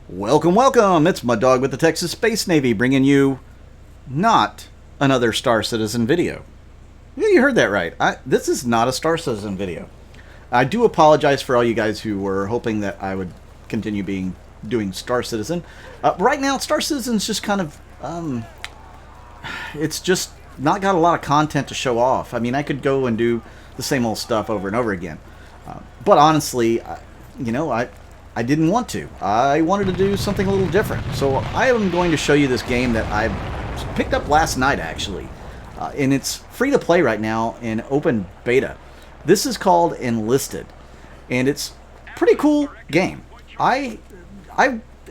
Welcome, welcome! It's my dog with the Texas Space Navy bringing you not another Star Citizen video. Yeah, you heard that right. This is not a Star Citizen video. I do apologize for all you guys who were hoping that I would continue doing Star Citizen. Right now, Star Citizen's just kind of, it's just not got a lot of content to show off. I mean, I could go and do the same old stuff over and over again. But honestly, I didn't want to. I wanted to do something a little different. So I am going to show you this game that I picked up last night, actually. And it's free to play right now in open beta. This is called Enlisted. And it's a pretty cool game. I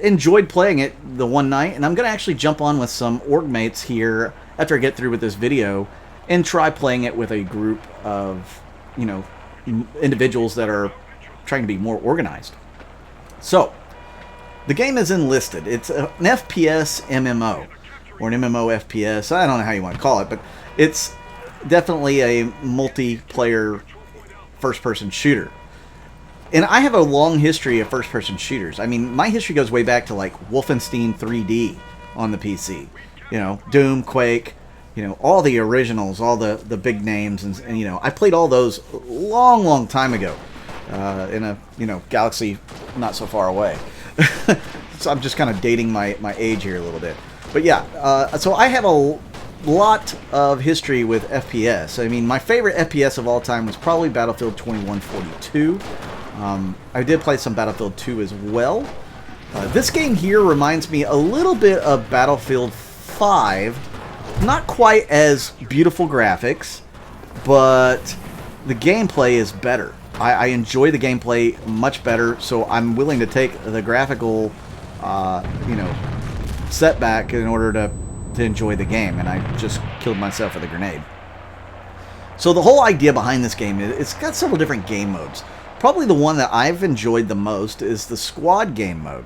enjoyed playing it the one night, and I'm going to actually jump on with some org mates here after I get through with this video and try playing it with a group of, individuals that are trying to be more organized. So, the game is Enlisted. It's an FPS MMO, or an MMO FPS. I don't know how you want to call it, but it's definitely a multiplayer first-person shooter. And I have a long history of first-person shooters. I mean, my history goes way back to, like, Wolfenstein 3D on the PC. Doom, Quake, all the originals, all the big names. And I played all those long, long time ago. In a galaxy not so far away. So I'm just kind of dating my age here a little bit. But yeah, so I have a lot of history with FPS. I mean, my favorite FPS of all time was probably Battlefield 2142. I did play some Battlefield 2 as well. This game here reminds me a little bit of Battlefield 5. Not quite as beautiful graphics, but the gameplay is better. I enjoy the gameplay much better, so I'm willing to take the graphical, setback in order to enjoy the game, and I just killed myself with a grenade. So the whole idea behind this game, it's got several different game modes. Probably the one that I've enjoyed the most is the squad game mode.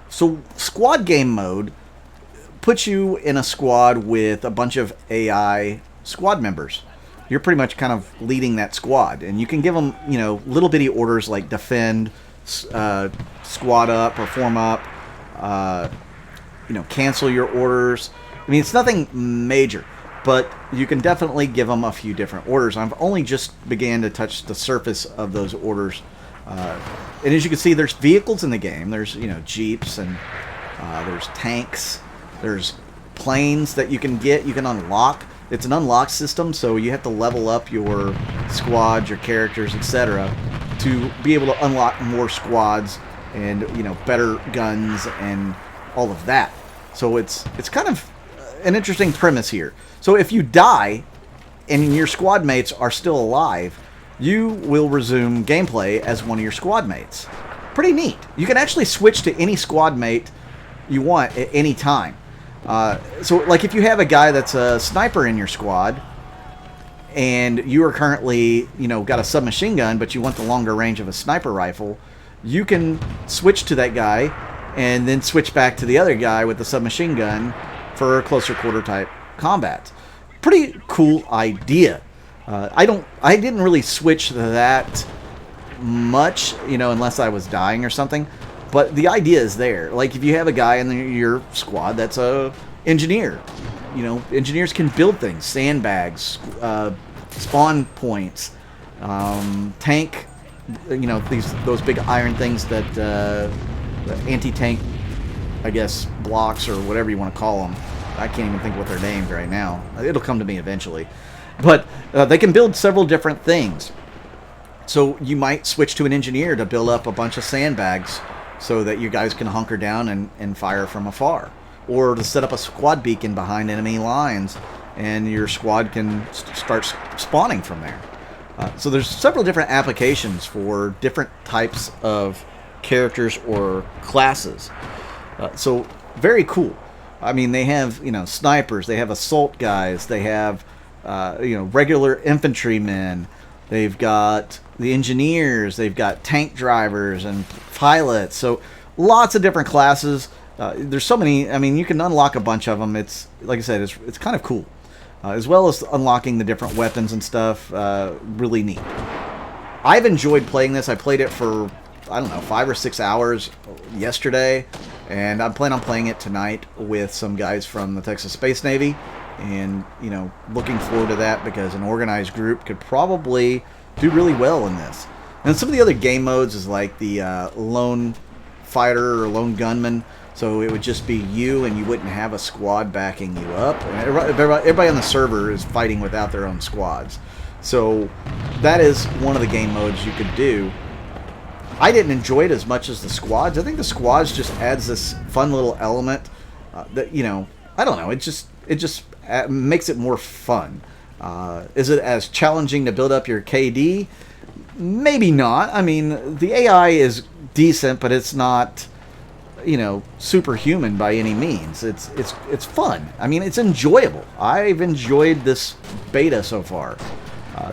So squad game mode puts you in a squad with a bunch of AI squad members. You're pretty much kind of leading that squad, and you can give them, little bitty orders like defend, squad up or form up, cancel your orders. I mean, it's nothing major, but you can definitely give them a few different orders. I've only just began to touch the surface of those orders, and as you can see, there's vehicles in the game. There's jeeps, and there's tanks. There's planes that you can unlock. It's an unlock system, so you have to level up your squads, your characters, etc., to be able to unlock more squads and better guns and all of that. So it's kind of an interesting premise here. So if you die and your squad mates are still alive, you will resume gameplay as one of your squad mates. Pretty neat. You can actually switch to any squad mate you want at any time. So, like, if you have a guy that's a sniper in your squad, and you are currently, got a submachine gun, but you want the longer range of a sniper rifle, you can switch to that guy, and then switch back to the other guy with the submachine gun for closer quarter type combat. Pretty cool idea. I didn't really switch that much, unless I was dying or something. But the idea is there. Like, if you have a guy in your squad that's a engineer, engineers can build things, sandbags, spawn points, tank, those big iron things that the anti-tank, I guess, blocks or whatever you want to call them. I can't even think what they're named right now. It'll come to me eventually. But they can build several different things. So you might switch to an engineer to build up a bunch of sandbags, so that you guys can hunker down and fire from afar. Or to set up a squad beacon behind enemy lines, and your squad can start spawning from there. So there's several different applications for different types of characters or classes. So very cool. I mean, they have, snipers, they have assault guys, they have, regular infantrymen, they've got the engineers, they've got tank drivers and pilots. So lots of different classes. There's so many. I mean, you can unlock a bunch of them. It's, like I said, it's kind of cool. As well as unlocking the different weapons and stuff. Really neat. I've enjoyed playing this. I played it for, 5 or 6 hours yesterday. And I plan on playing it tonight with some guys from the Texas Space Navy. And, you know, looking forward to that because an organized group could probably do really well in this. And some of the other game modes is like the lone fighter or lone gunman. So it would just be you, and you wouldn't have a squad backing you up. Everybody on the server is fighting without their own squads. So that is one of the game modes you could do. I didn't enjoy it as much as the squads. I think the squads just adds this fun little element that, you know, I don't know. It just makes it more fun. Is it as challenging to build up your KD? Maybe not. I mean, the AI is decent, but it's not, you know, superhuman by any means. It's fun. I mean, it's enjoyable. I've enjoyed this beta so far.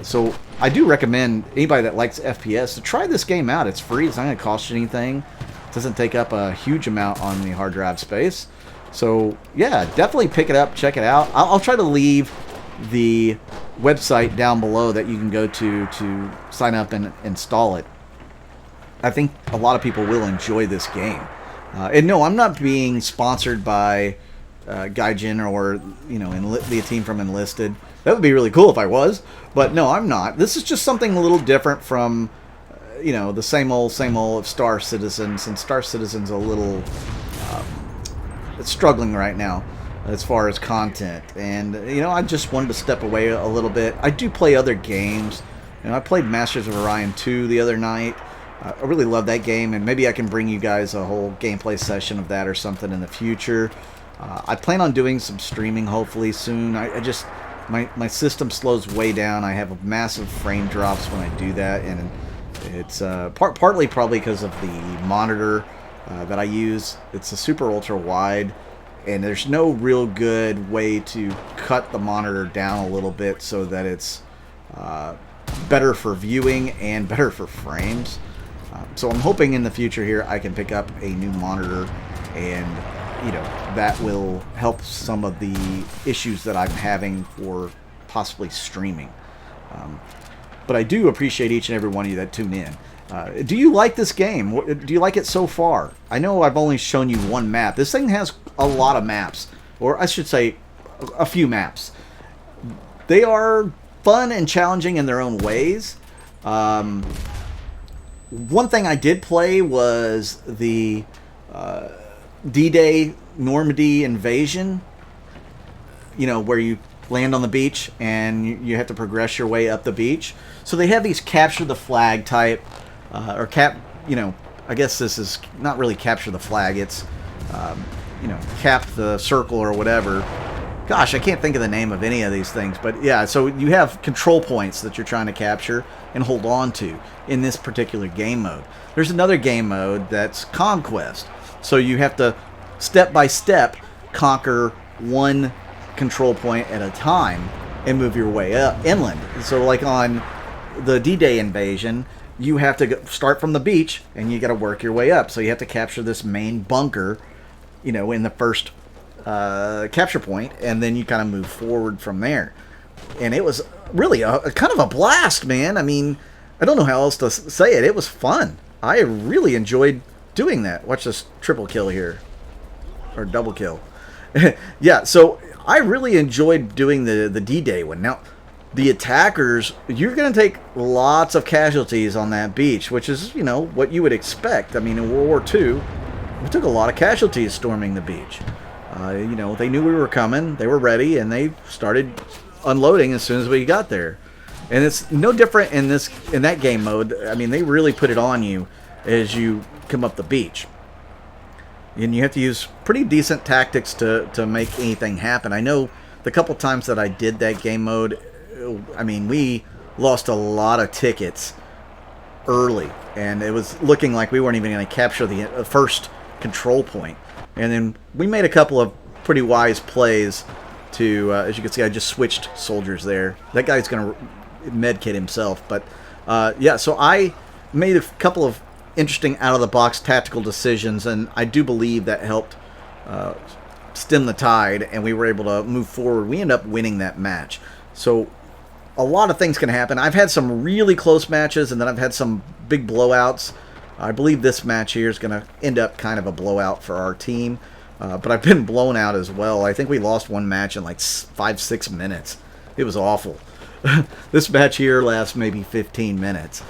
So I do recommend anybody that likes FPS to try this game out. It's free. It's not going to cost you anything. It doesn't take up a huge amount on the hard drive space. So yeah, definitely pick it up, check it out. I'll try to leave the website down below that you can go to sign up and install it. I think a lot of people will enjoy this game. And no, I'm not being sponsored by Gaijin or, you know, the team from Enlisted. That would be really cool if I was, but no, I'm not. This is just something a little different from, you know, the same old of Star Citizen, since Star Citizen's a little it's struggling right now as far as content. And, you know, I just wanted to step away a little bit. I do play other games. You know, I played Masters of Orion 2 the other night. I really love that game, and maybe I can bring you guys a whole gameplay session of that or something in the future. I plan on doing some streaming hopefully soon. I just my system slows way down. I have massive frame drops when I do that, and it's partly probably because of the monitor that I use. It's a super ultra wide, and there's no real good way to cut the monitor down a little bit so that it's better for viewing and better for frames. So I'm hoping in the future here I can pick up a new monitor, and you know, that will help some of the issues that I'm having for possibly streaming. But I do appreciate each and every one of you that tune in. Do you like this game? Do you like it so far? I know I've only shown you one map. This thing has a lot of maps, or I should say a few maps. They are fun and challenging in their own ways. One thing I did play was the D-Day Normandy invasion, you know, where you land on the beach and you have to progress your way up the beach. So they have these capture the flag type, you know, I guess this is not really capture the flag, it's, you know, cap the circle or whatever. Gosh, I can't think of the name of any of these things, but yeah, so you have control points that you're trying to capture and hold on to in this particular game mode. There's another game mode that's Conquest. So you have to, step by step, conquer one control point at a time and move your way up inland. So like on the D-Day invasion, you have to start from the beach and you got to work your way up. So you have to capture this main bunker, you know, in the first capture point, and then you kind of move forward from there. And it was really a kind of a blast, man. I mean, I don't know how else to say it. It was fun. I really enjoyed doing that. Watch this triple kill here, or double kill. Yeah, so I really enjoyed doing the D-Day one. Now, the attackers, you're going to take lots of casualties on that beach, which is, you know, what you would expect. I mean, in World War II, we took a lot of casualties storming the beach. You know, they knew we were coming, they were ready, and they started unloading as soon as we got there. And it's no different in that game mode. I mean, they really put it on you as you come up the beach. And you have to use pretty decent tactics to make anything happen. I know the couple times that I did that game mode, I mean, we lost a lot of tickets early. And it was looking like we weren't even going to capture the first control point. And then we made a couple of pretty wise plays to, as you can see, I just switched soldiers there. That guy's going to medkit himself. But, yeah, so I made a couple of interesting out-of-the-box tactical decisions, and I do believe that helped stem the tide, and we were able to move forward. We ended up winning that match. So a lot of things can happen. I've had some really close matches, and then I've had some big blowouts. I believe this match here is going to end up kind of a blowout for our team. But I've been blown out as well. I think we lost one match in like 5-6 minutes. It was awful. This match here lasts maybe 15 minutes.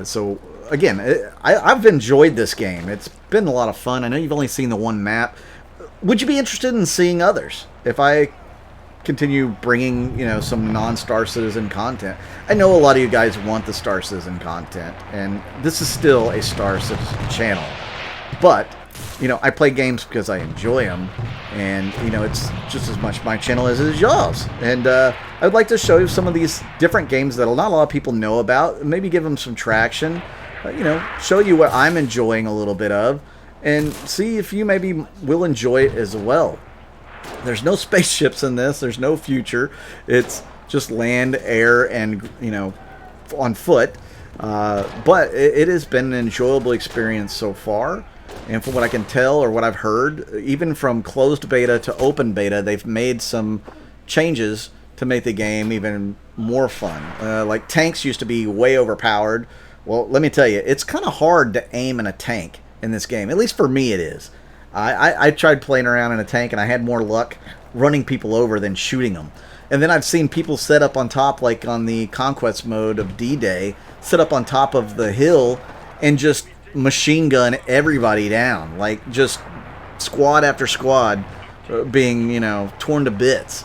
So, again, I've enjoyed this game. It's been a lot of fun. I know you've only seen the one map. Would you be interested in seeing others? If I continue bringing, you know, some non-Star Citizen content. I know a lot of you guys want the Star Citizen content, and this is still a Star Citizen channel. But, you know, I play games because I enjoy them, and, you know, it's just as much my channel as it is y'all's. And I would like to show you some of these different games that not a lot of people know about, maybe give them some traction, you know, show you what I'm enjoying a little bit of, and see if you maybe will enjoy it as well. There's no spaceships in this. There's no future. It's just land, air, and, you know, on foot. But it has been an enjoyable experience so far. And from what I can tell or what I've heard, even from closed beta to open beta, they've made some changes to make the game even more fun. Like tanks used to be way overpowered. Well, let me tell you, it's kind of hard to aim in a tank in this game. At least for me it is. I tried playing around in a tank and I had more luck running people over than shooting them. And then I've seen people set up on top, like on the Conquest mode of D-Day, set up on top of the hill and just machine gun everybody down. Like just squad after squad being, you know, torn to bits.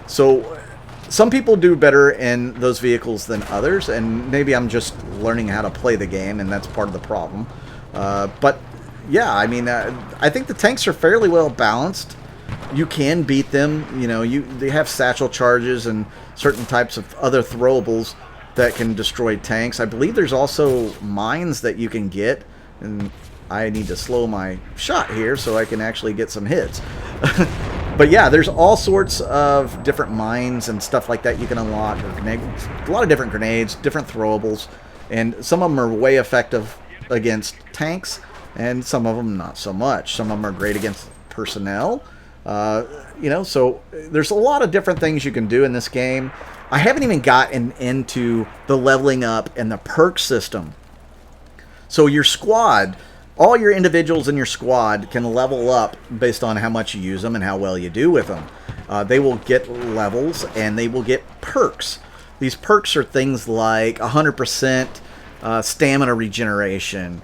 So some people do better in those vehicles than others, and maybe I'm just learning how to play the game, and that's part of the problem. But yeah, I mean, I think the tanks are fairly well balanced. You can beat them. You know, they have satchel charges and certain types of other throwables that can destroy tanks. I believe there's also mines that you can get, and I need to slow my shot here so I can actually get some hits. But yeah, there's all sorts of different mines and stuff like that you can unlock. A lot of different grenades, different throwables, and some of them are way effective against tanks, and some of them not so much. Some of them are great against personnel. You know, so there's a lot of different things you can do in this game. I haven't even gotten into the leveling up and the perk system. So your squad, all your individuals in your squad can level up based on how much you use them and how well you do with them. They will get levels and they will get perks. These perks are things like 100% stamina regeneration,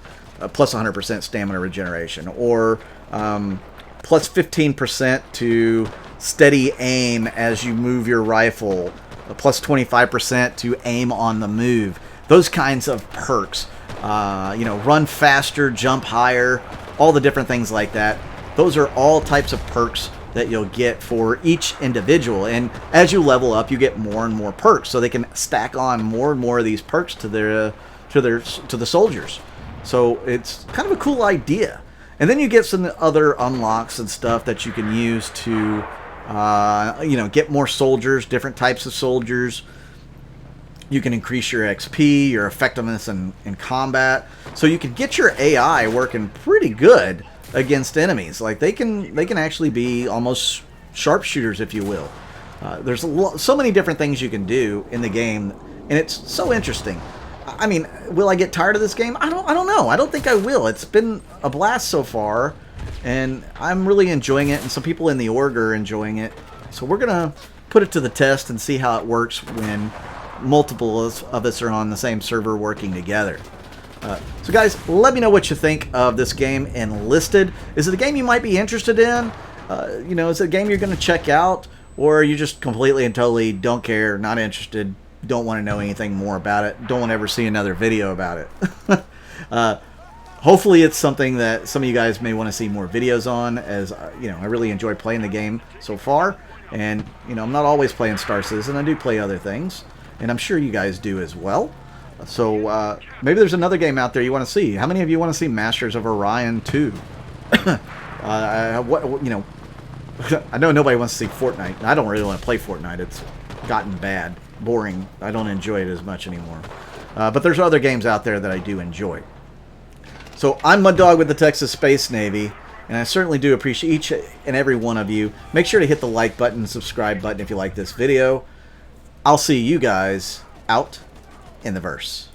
plus 100% stamina regeneration, or plus 15% to steady aim as you move your rifle, plus 25% to aim on the move. Those kinds of perks. You know, run faster, jump higher, all the different things like that. Those are all types of perks that you'll get for each individual. And as you level up, you get more and more perks, so they can stack on more and more of these perks to the soldiers. So it's kind of a cool idea. And then you get some other unlocks and stuff that you can use to, you know, get more soldiers, different types of soldiers. You can increase your XP, your effectiveness in combat. So you can get your AI working pretty good against enemies. Like they can actually be almost sharpshooters, if you will. There's so many different things you can do in the game, and it's so interesting. I mean, will I get tired of this game? I don't know. I don't think I will. It's been a blast so far, and I'm really enjoying it, and some people in the org are enjoying it. So we're going to put it to the test and see how it works when multiple of us are on the same server working together. So guys, let me know what you think of this game, Enlisted. Is it a game you might be interested in? You know, is it a game you're going to check out? Or are you just completely and totally don't care, not interested, don't want to know anything more about it, don't want to ever see another video about it? Hopefully it's something that some of you guys may want to see more videos on, as you know, I really enjoy playing the game so far. And, you know, I'm not always playing Star Citizen. I do play other things, and I'm sure you guys do as well. So maybe there's another game out there you want to see. How many of you want to see Masters of Orion 2? You know, I know nobody wants to see Fortnite. I don't really want to play Fortnite. It's gotten bad, boring. I don't enjoy it as much anymore. But there's other games out there that I do enjoy. So I'm Mud Dog with the Texas Space Navy, and I certainly do appreciate each and every one of you. Make sure to hit the like button, subscribe button if you like this video. I'll see you guys out in the verse.